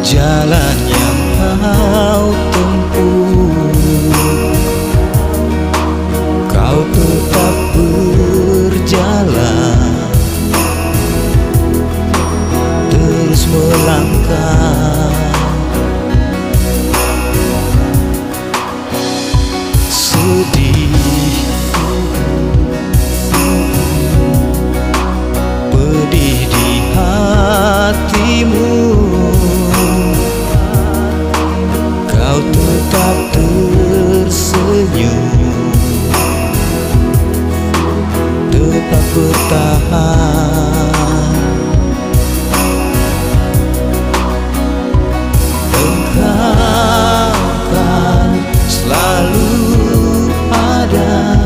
jalan yang kau tempuh, kau tetap berjalan, terus melangkah. Sedih, pedih di hatimu, kau tetap tersenyum, tetap bertahan. Engkau kan selalu ada,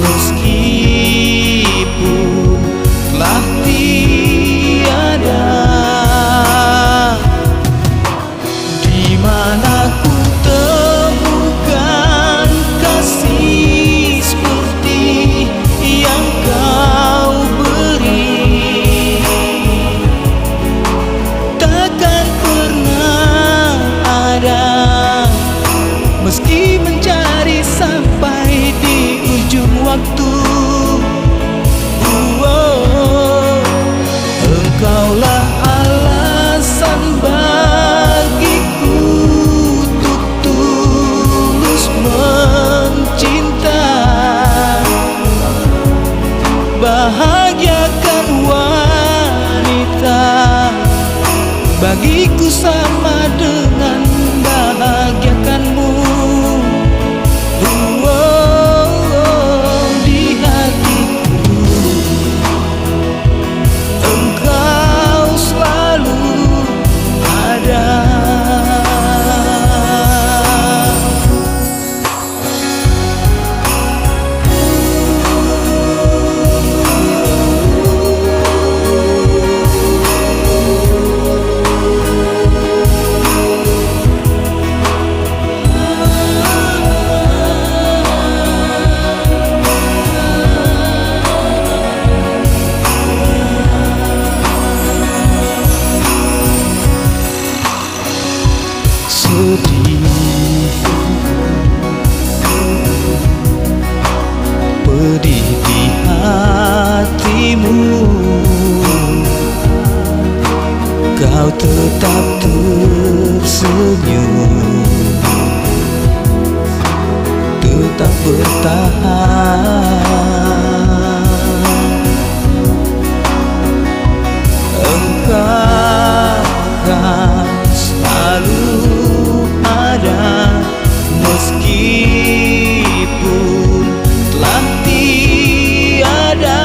meskipun telah tiada. Di mana ku temukan kasih seperti yang kau beri, takkan pernah ada, meski mencari sampai di ujung waktu. Engkaulah alasan bagiku untuk tulus mencinta, bahagiakan wanita, bagiku sama dengan bahagiakanmu. Sedih, pedih di hatimu, kau tetap tersenyum, tetap bertahan. Engkau kan selalu ada, meskipun telah tiada.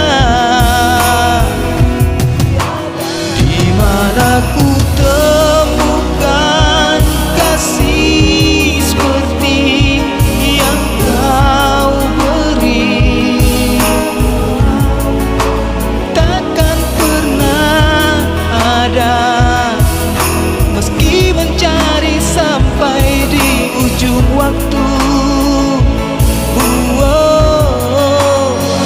Di mana ku temukan kasih seperti yang kau beri, takkan pernah ada, meski mencari sampai di ujung waktu.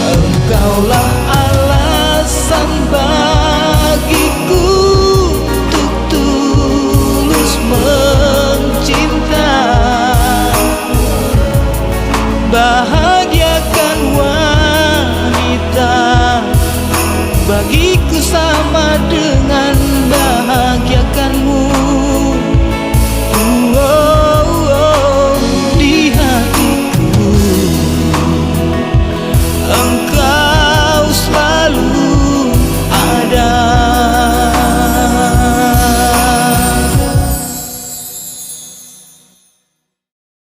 Engkaulah alasan bagiku untuk tulus mencinta, bahagiakan wanita, bagiku sama dengan bahagiakanmu.